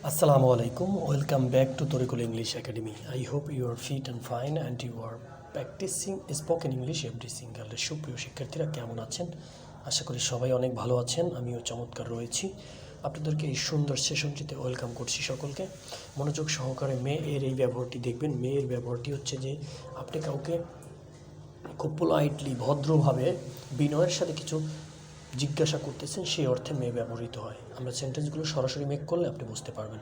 Assalamu alaikum. Welcome back to Torikul English Academy. I hope you are fit and fine and you are practicing spoken English every single day. সুপ্রিয় শিক্ষার্থীরা কেমন আছেন? আশা করি সবাই অনেক ভালো আছেন। আমিও চমৎকার রয়েছি। আপনাদেরকে এই সুন্দর সেশনটিতে ওয়েলকাম করছি সকলকে। মনোযোগ সহকারে মে এর এই ব্যবহারটি দেখবেন। মে এর ব্যবহারটি হচ্ছে যে আপনি কাউকে খুব পোলাইটলি ভদ্রভাবে বিনয়ের সাথে কিছু জিজ্ঞাসা করতেছেন, সেই অর্থে মে ব্যবহৃত হয়। আমরা সেন্টেন্সগুলো সরাসরি মেক করলে আপনি বুঝতে পারবেন।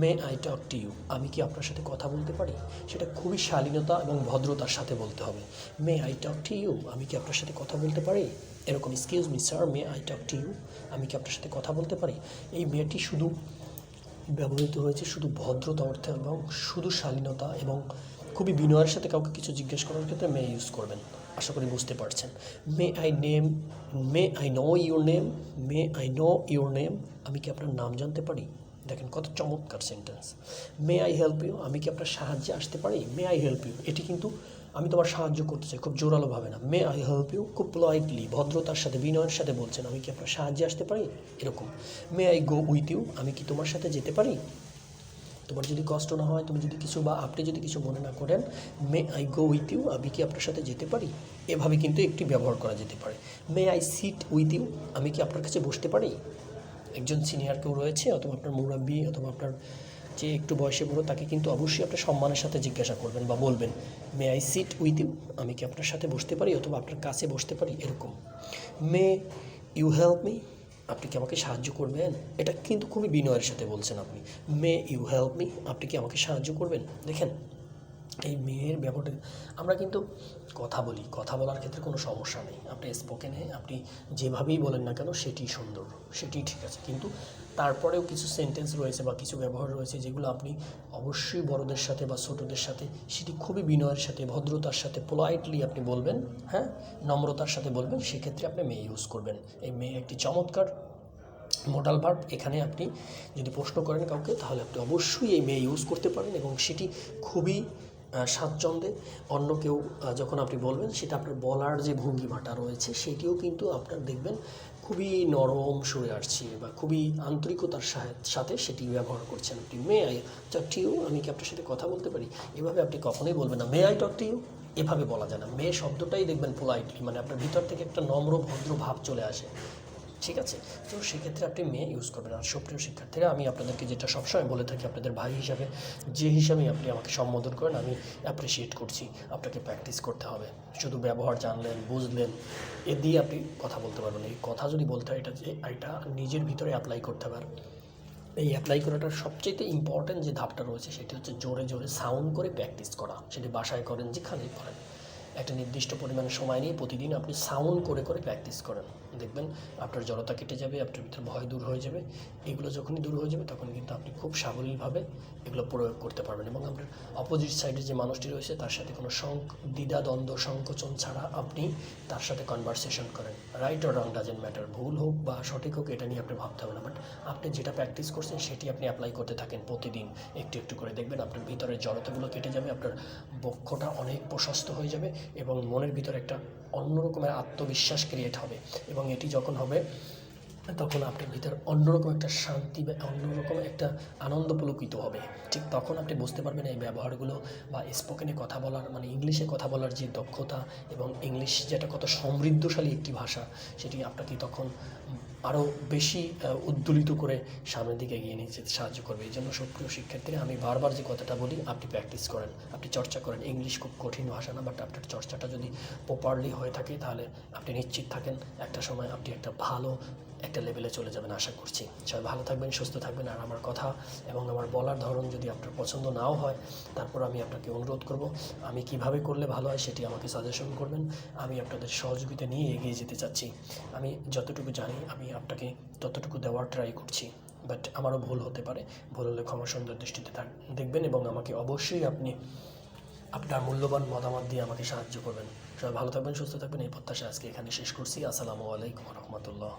May I talk to you, আমি কি আপনার সাথে কথা বলতে পারি? সেটা খুবই শালীনতা এবং ভদ্রতার সাথে বলতে হবে। May I talk to you, আমি কি আপনার সাথে কথা বলতে পারি? এরকম excuse me sir, may I talk to you, আমি কি আপনার সাথে কথা বলতে পারি? এই মেয়েটি শুধু ব্যবহৃত হয়েছে শুধু ভদ্রতা অর্থে এবং শুধু শালীনতা এবং খুবই বিনয়ের সাথে কাউকে কিছু জিজ্ঞেস করার ক্ষেত্রে মে ইউজ করবেন। আশা করি বুঝতে পারছেন। May I know your name, may I know your name, আমি কি আপনার নাম জানতে পারি? দেখেন কত চমৎকার sentence. May I help you, আমি কি আপনার সাহায্যে আসতে পারি? মে আই হেল্প ইউ, এটি কিন্তু আমি তোমার সাহায্য করতে চাই, খুব জোরালোভাবে না। মে আই হেল্প ইউ, খুব পোলাইটলি ভদ্রতার সাথে বিনয়ের সাথে বলছেন, আমি কি আপনার সাহায্যে আসতে পারি? এরকম। May I go with you, আমি কি তোমার সাথে যেতে পারি? তোমার যদি কষ্ট না হয়, তুমি যদি কিছু বা আপনি যদি কিছু মনে না করেন, may I go with you, আমি কি আপনার সাথে যেতে পারি? এভাবে কিন্তু একটি ব্যবহার করা যেতে পারে। May I sit with you, আমি কি আপনার কাছে বসতে পারি? একজন সিনিয়র কেউ রয়েছে অথবা আপনার মুরব্বী অথবা আপনার যে একটু বয়সে বড়ো, তাকে কিন্তু অবশ্যই আপনি সম্মানের সাথে জিজ্ঞাসা করবেন বা বলবেন, may I sit with you, আমি কি আপনার সাথে বসতে পারি অথবা আপনার কাছে বসতে পারি? এরকম। মে ইউ হেল্প মি, আপনি কি আমাকে সাহায্য করবেন? এটা কিন্তু খুবই বিনয়ের সাথে বলছেন আপনি। মে ইউ হেল্প মি, আপনি কি আমাকে সাহায্য করবেন? দেখেন এই মেয়ের ব্যাপারটা, আমরা কিন্তু কথা বলি, কথা বলার ক্ষেত্রে কোনো সমস্যা নেই। আপনি স্পোকেনে আপনি যেভাবেই বলেন না কেন সেটিই সুন্দর, সেটিই ঠিক আছে। কিন্তু তারপরেও কিছু সেন্টেন্স রয়েছে বা কিছু ব্যবহার রয়েছে যেগুলো আপনি অবশ্যই বড়দের সাথে বা ছোটোদের সাথে সেটি খুবই বিনয়ের সাথে ভদ্রতার সাথে পোলাইটলি আপনি বলবেন, হ্যাঁ, নম্রতার সাথে বলবেন। সেক্ষেত্রে আপনি মে ইউজ করবেন। এই মে একটি চমৎকার মডাল ভার্ব। এখানে আপনি যদি প্রশ্ন করেন কাউকে, তাহলে আপনি অবশ্যই এই মে ইউজ করতে পারেন এবং সেটি খুবই স্বাচ্ছন্দ্যে অন্য কেউ যখন আপনি বলবেন, সেটা আপনার বলার যে ভঙ্গিমাটা রয়েছে সেটিও কিন্তু আপনার দেখবেন খুবই নরম সুরে আসছে বা খুবই আন্তরিকতার সাথে সেটি ব্যবহার করছেন আপনি। May I talk to you, আমি কি আপনার সাথে কথা বলতে পারি? এভাবে আপনি কখনোই বলবেন না may I talk to you, এভাবে বলা যায় না। মে শব্দটাই দেখবেন পোলাইটলি, মানে আপনার ভিতর থেকে একটা নম্র ভদ্র ভাব চলে আসে, ঠিক আছে? তো সেক্ষেত্রে আপনি মে ইউজ করবেন। আর সুপ্রিয় শিক্ষার্থীরা, আমি আপনাদেরকে যেটা সবসময় বলে থাকি, আপনাদের ভাই হিসাবে যে হিসাবে আপনি আমাকে সম্বোধন করেন, আমি অ্যাপ্রিসিয়েট করছি। আপনাকে প্র্যাকটিস করতে হবে। শুধু ব্যবহার জানলেন, বুঝলেন, এ দিয়ে আপনি কথা বলতে পারবেন। এই কথা যদি বলতে হয়, এটা নিজের ভিতরে অ্যাপ্লাই করতে হবে। আর এই অ্যাপ্লাই করাটার সবচেয়ে ইম্পর্ট্যান্ট যে ধাপটা রয়েছে সেটি হচ্ছে জোরে জোরে সাউন্ড করে প্র্যাকটিস করা। সেটি বাসায় করেন, যেখানেই করেন, একটা নির্দিষ্ট পরিমাণে সময় নিয়ে প্রতিদিন আপনি সাউন্ড করে করে প্র্যাকটিস করেন। দেখবেন আপনার জড়তা কেটে যাবে, আপনার ভিতরে ভয় দূর হয়ে যাবে। এগুলো যখনই দূর হয়ে যাবে তখন কিন্তু আপনি খুব সাবলীলভাবে এগুলো প্রয়োগ করতে পারবেন এবং আপনার অপোজিট সাইডে যে মানুষটি রয়েছে তার সাথে কোনো দ্বিধা দ্বন্দ্ব সংকোচন ছাড়া আপনি তার সাথে কনভারসেশন করেন। Right or wrong doesn't matter, ভুল হোক বা সঠিক হোক এটা নিয়ে আপনি ভাবতে হবে না, বাট আপনি যেটা প্র্যাকটিস করছেন সেটি আপনি অ্যাপ্লাই করতে থাকেন প্রতিদিন একটু একটু করে। দেখবেন আপনার ভিতরের জড়তাগুলো কেটে যাবে, আপনার বক্ষটা অনেক প্রশস্ত হয়ে যাবে এবং মনের ভিতরে একটা অন্যরকমের আত্মবিশ্বাস ক্রিয়েট হবে। এবং এটি যখন হবে তখন আপনার ভিতর অন্যরকম একটা শান্তি বা অন্যরকম একটা আনন্দ পুলকিত হবে। ঠিক তখন আপনি বুঝতে পারবেন এই ব্যবহারগুলো বা স্পোকেনে কথা বলার, মানে ইংলিশে কথা বলার যে দক্ষতা এবং ইংলিশ যেটা কত সমৃদ্ধশালী একটি ভাষা, সেটি আপনাকে তখন আরও বেশি উদ্দোলিত করে সামনের দিকে এগিয়ে নিয়ে যেতে সাহায্য করবে। এই জন্য সুপ্রিয় শিক্ষার্থীরা, আমি বারবার যে কথাটা বলি, আপনি প্র্যাকটিস করেন, আপনি চর্চা করেন। ইংলিশ খুব কঠিন ভাষা না, বাট আপনার চর্চাটা যদি প্রপারলি হয়ে থাকে তাহলে আপনি নিশ্চিত থাকেন একটা সময় আপনি একটা ভালো একটা লেভেলে চলে যাবেন, আশা করছি। সবাই ভালো থাকবেন, সুস্থ থাকবেন। আর আমার কথা এবং আমার বলার ধরন যদি আপনার পছন্দ নাও হয়, তারপর আমি আপনাকে অনুরোধ করব, আমি কিভাবে করলে ভালো হয় সেটি আমাকে সাজেশন করবেন। আমি আপনাদের সহযোগিতা নিয়ে এগিয়ে যেতে চাচ্ছি। আমি যতটুকু জানি আমি আপনাকে ততটুকু দেওয়ার ট্রাই করছি, বাট আমারও ভুল হতে পারে। ভুল হলে ক্ষমা সুন্দর দৃষ্টিতে দেখবেন এবং আমাকে অবশ্যই আপনি আপনার মূল্যবান মতামত দিয়ে আমাকে সাহায্য করবেন। সবাই ভালো থাকবেন, সুস্থ থাকবেন, এই প্রত্যাশা আজকে এখানে শেষ করছি। আসসালামু আলাইকুম রহমতুল্লাহ।